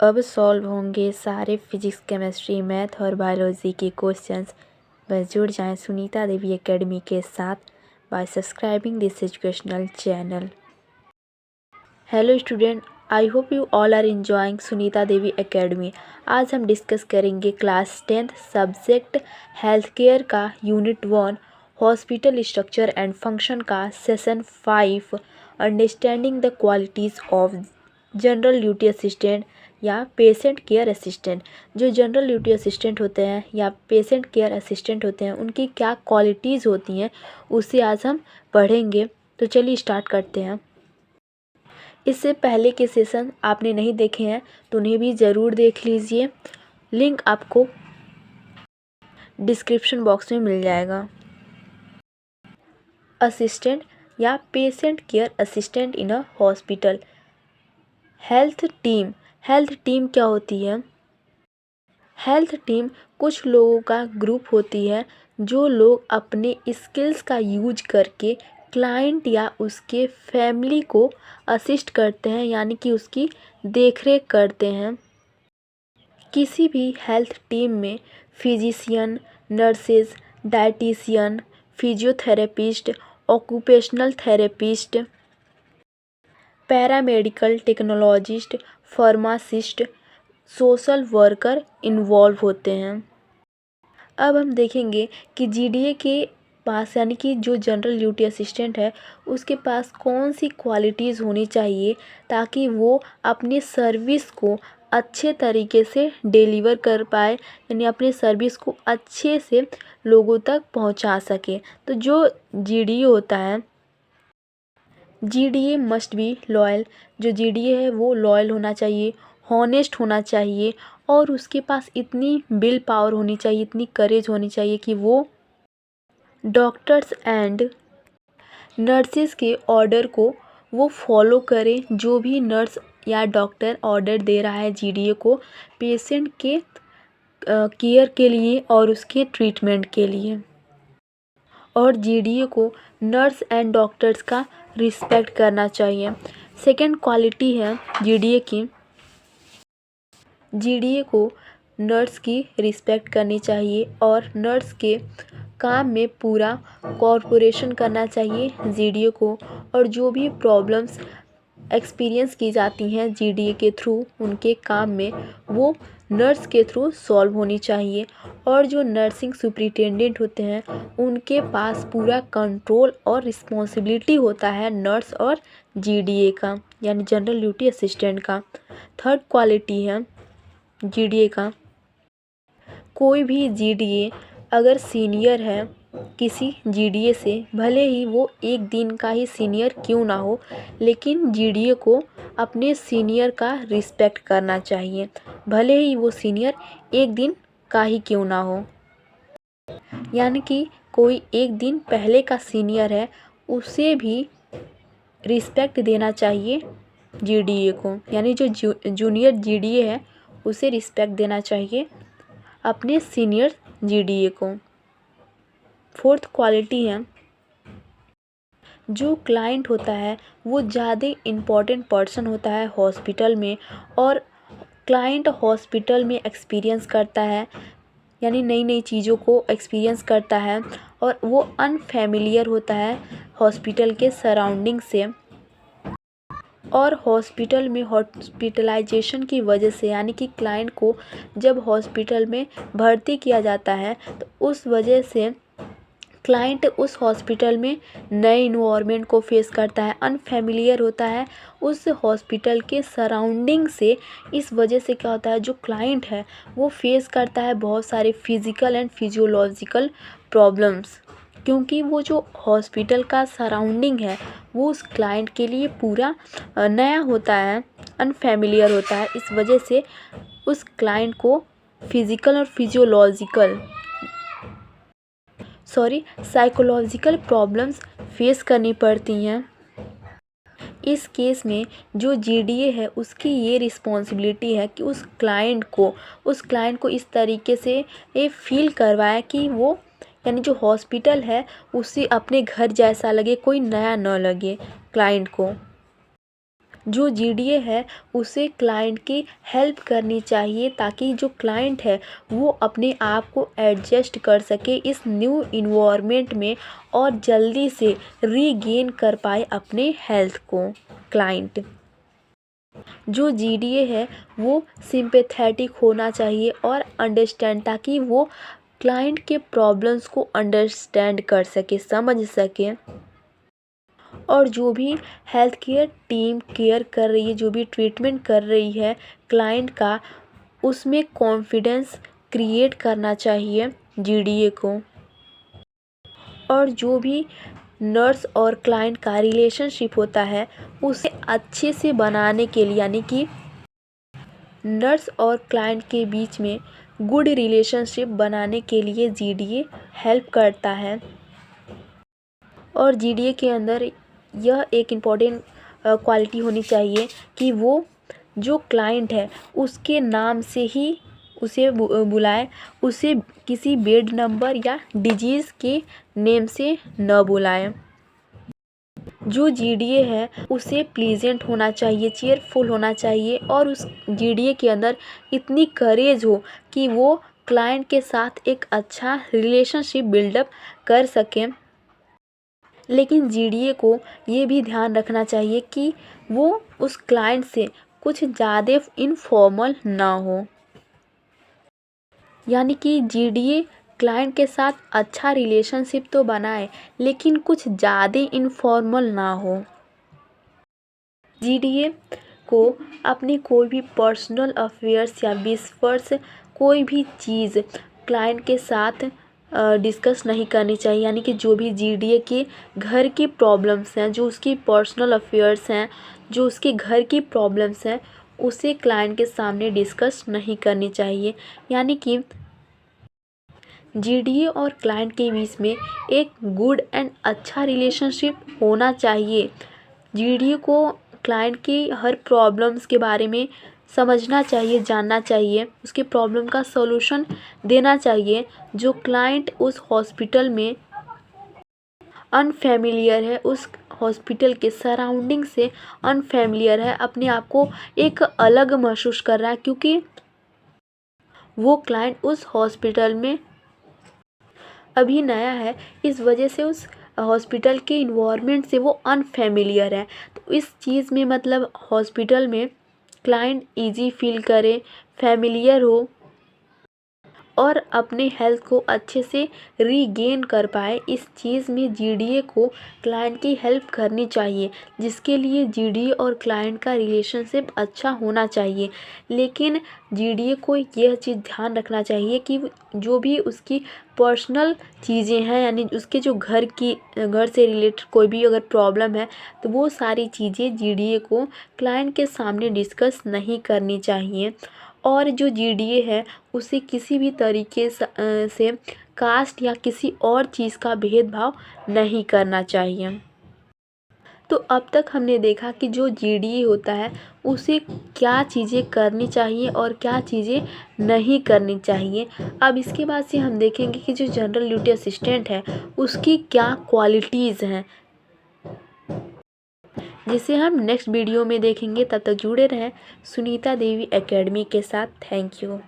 अब सॉल्व होंगे सारे फिजिक्स, केमिस्ट्री, मैथ और बायोलॉजी के क्वेश्चंस। बस जुड़ जाएं सुनीता देवी एकेडमी के साथ by subscribing this educational channel. Hello student, I hope you all are enjoying Sunita Devi academy. आज हम डिस्कस करेंगे class 10th subject health care का unit 1 hospital structure and function का session 5 understanding the qualities of general duty assistant या patient care assistant. जो general duty assistant होते हैं या पेशेंट केयर असिस्टेंट होते हैं उनकी क्या क्वालिटीज़ होती हैं उसे आज हम पढ़ेंगे। तो चलिए स्टार्ट करते हैं। इससे पहले के सेशन आपने नहीं देखे हैं तो उन्हें भी ज़रूर देख लीजिए, लिंक आपको डिस्क्रिप्शन बॉक्स में मिल जाएगा। असिस्टेंट या patient care assistant in a hospital. Health team क्या होती है? हेल्थ टीम कुछ लोगों का ग्रुप होती है जो लोग अपने स्किल्स का यूज करके क्लाइंट या उसके फैमिली को असिस्ट करते हैं, यानी कि उसकी देखरेख करते हैं। किसी भी हेल्थ टीम में physician, nurses, dietitian, physiotherapist, occupational therapist, paramedical technologist, pharmacist, social worker involve होते हैं। अब हम देखेंगे कि जीडीए के पास यानी कि जो जनरल ड्यूटी असिस्टेंट है उसके पास कौन सी क्वालिटीज़ होनी चाहिए ताकि वो अपनी सर्विस को अच्छे तरीके से डिलीवर कर पाए, यानी अपनी सर्विस को अच्छे से लोगों तक पहुंचा सके। तो जो जीडीए होता है, जीडीए मस्ट बी लॉयल। जो जीडीए है वो लॉयल होना चाहिए, हॉनेस्ट होना चाहिए और उसके पास इतनी विल पावर होनी चाहिए, इतनी करेज होनी चाहिए कि वो डॉक्टर्स एंड नर्सेस के ऑर्डर को वो फॉलो करे। जो भी नर्स या डॉक्टर ऑर्डर दे रहा है जीडीए को पेशेंट के केयर के लिए और उसके ट्रीटमेंट के लिए, और जीडीए को नर्स एंड डॉक्टर्स का रिस्पेक्ट करना चाहिए। सेकंड क्वालिटी है जीडीए की, जीडीए को नर्स की रिस्पेक्ट करनी चाहिए और नर्स के काम में पूरा कोऑपरेशन करना चाहिए जीडीए को, और जो भी प्रॉब्लम्स एक्सपीरियंस की जाती हैं जीडीए के थ्रू उनके काम में वो नर्स के थ्रू सॉल्व होनी चाहिए। और जो नर्सिंग सुपरिटेंडेंट होते हैं उनके पास पूरा कंट्रोल और रिस्पॉन्सिबिलिटी होता है नर्स और जीडीए का, यानी जनरल ड्यूटी असिस्टेंट का। थर्ड क्वालिटी है जीडीए का, कोई भी जीडीए अगर सीनियर है किसी जीडीए से, भले ही वो एक दिन का ही सीनियर क्यों ना हो, लेकिन जीडीए को अपने सीनियर का रिस्पेक्ट करना चाहिए, भले ही वो सीनियर एक दिन का ही क्यों ना हो। यानी कि कोई एक दिन पहले का सीनियर है उसे भी रिस्पेक्ट देना चाहिए जीडीए को, यानी जो जूनियर जीडीए है उसे रिस्पेक्ट देना चाहिए अपने सीनियर जीडीए को। फोर्थ क्वालिटी है, जो क्लाइंट होता है वो ज़्यादा इम्पॉर्टेंट पर्सन होता है हॉस्पिटल में, और क्लाइंट हॉस्पिटल में एक्सपीरियंस करता है, यानी नई नई चीज़ों को एक्सपीरियंस करता है और वो अनफेमिलियर होता है हॉस्पिटल के सराउंडिंग से। और हॉस्पिटल में हॉस्पिटलाइजेशन की वजह से, यानी कि क्लाइंट को जब हॉस्पिटल में भर्ती किया जाता है तो उस वजह से क्लाइंट उस हॉस्पिटल में नए इन्वायरमेंट को फेस करता है, अनफेमिलियर होता है उस हॉस्पिटल के सराउंडिंग से। इस वजह से क्या होता है, जो क्लाइंट है वो फेस करता है बहुत सारे फिज़िकल एंड फिजियोलॉजिकल प्रॉब्लम्स, क्योंकि वो जो हॉस्पिटल का सराउंडिंग है वो उस क्लाइंट के लिए पूरा नया होता है, अनफेमिलियर होता है। इस वजह से उस क्लाइंट को फिज़िकल और साइकोलॉजिकल प्रॉब्लम्स फेस करनी पड़ती हैं। इस केस में जो जीडीए है उसकी ये रिस्पॉन्सिबिलिटी है कि उस क्लाइंट को इस तरीके से ये फील करवाए कि वो, यानी जो हॉस्पिटल है उसे अपने घर जैसा लगे, कोई नया न लगे क्लाइंट को। जो जीडीए है उसे क्लाइंट की हेल्प करनी चाहिए ताकि जो क्लाइंट है वो अपने आप को एडजस्ट कर सके इस न्यू इन्वायरमेंट में और जल्दी से रीगेन कर पाए अपने हेल्थ को। क्लाइंट जो जीडीए है वो सिंपैथेटिक होना चाहिए और अंडरस्टैंड, ताकि वो क्लाइंट के प्रॉब्लम्स को अंडरस्टैंड कर सके, समझ सके। और जो भी हेल्थ केयर टीम केयर कर रही है, जो भी ट्रीटमेंट कर रही है क्लाइंट का, उसमें कॉन्फिडेंस क्रिएट करना चाहिए जीडीए को। और जो भी नर्स और क्लाइंट का रिलेशनशिप होता है उसे अच्छे से बनाने के लिए, यानी कि नर्स और क्लाइंट के बीच में गुड रिलेशनशिप बनाने के लिए जीडीए हेल्प करता है। और जीडीए के अंदर यह एक इम्पॉर्टेंट क्वालिटी होनी चाहिए कि वो जो क्लाइंट है उसके नाम से ही उसे बुलाए, उसे किसी बेड नंबर या डिजीज़ के नेम से न बुलाए। जो जीडीए है उसे प्लीजेंट होना चाहिए, चीयरफुल होना चाहिए और उस जीडीए के अंदर इतनी करेज हो कि वो क्लाइंट के साथ एक अच्छा रिलेशनशिप बिल्डअप कर सकें। लेकिन जीडीए को ये भी ध्यान रखना चाहिए कि वो उस क्लाइंट से कुछ ज़्यादा इनफॉर्मल ना हो, यानी कि जीडीए क्लाइंट के साथ अच्छा रिलेशनशिप तो बनाए लेकिन कुछ ज़्यादा इनफॉर्मल ना हो। जीडीए को अपनी कोई भी पर्सनल अफेयर्स या विश्वास कोई भी चीज़ क्लाइंट के साथ डिस्कस नहीं करनी चाहिए, यानी कि जो भी जीडीए के घर की प्रॉब्लम्स हैं, जो उसकी पर्सनल अफेयर्स हैं, जो उसके घर की प्रॉब्लम्स हैं, उसे क्लाइंट के सामने डिस्कस नहीं करनी चाहिए। यानी कि जीडीए और क्लाइंट के बीच में एक गुड एंड अच्छा रिलेशनशिप होना चाहिए। जीडीए को क्लाइंट की हर प्रॉब्लम्स के बारे में समझना चाहिए, जानना चाहिए, उसकी प्रॉब्लम का सॉल्यूशन देना चाहिए। जो क्लाइंट उस हॉस्पिटल में अनफेमिलियर है, उस हॉस्पिटल के सराउंडिंग से अनफेमिलियर है, अपने आप को एक अलग महसूस कर रहा है क्योंकि वो क्लाइंट उस हॉस्पिटल में अभी नया है, इस वजह से उस हॉस्पिटल के इन्वायरमेंट से वो अनफेमिलियर है। तो इस चीज़ में मतलब हॉस्पिटल में क्लाइंट इजी फील करे, फेमिलियर हो और अपने हेल्थ को अच्छे से रीगेन कर पाए, इस चीज़ में जीडीए को क्लाइंट की हेल्प करनी चाहिए, जिसके लिए जीडीए और क्लाइंट का रिलेशनशिप अच्छा होना चाहिए। लेकिन जीडीए को यह चीज़ ध्यान रखना चाहिए कि जो भी उसकी पर्सनल चीज़ें हैं, यानी उसके जो घर से रिलेटेड कोई भी अगर प्रॉब्लम है तो वो सारी चीज़ें जीडीए को क्लाइंट के सामने डिस्कस नहीं करनी चाहिए। और जो जीडीए है उसे किसी भी तरीके से कास्ट या किसी और चीज़ का भेदभाव नहीं करना चाहिए। तो अब तक हमने देखा कि जो जीडीए होता है उसे क्या चीज़ें करनी चाहिए और क्या चीज़ें नहीं करनी चाहिए। अब इसके बाद से हम देखेंगे कि जो जनरल ड्यूटी असिस्टेंट है उसकी क्या क्वालिटीज़ हैं, जिसे हम नेक्स्ट वीडियो में देखेंगे। तब तक जुड़े रहें सुनीता देवी एकेडमी के साथ। Thank you.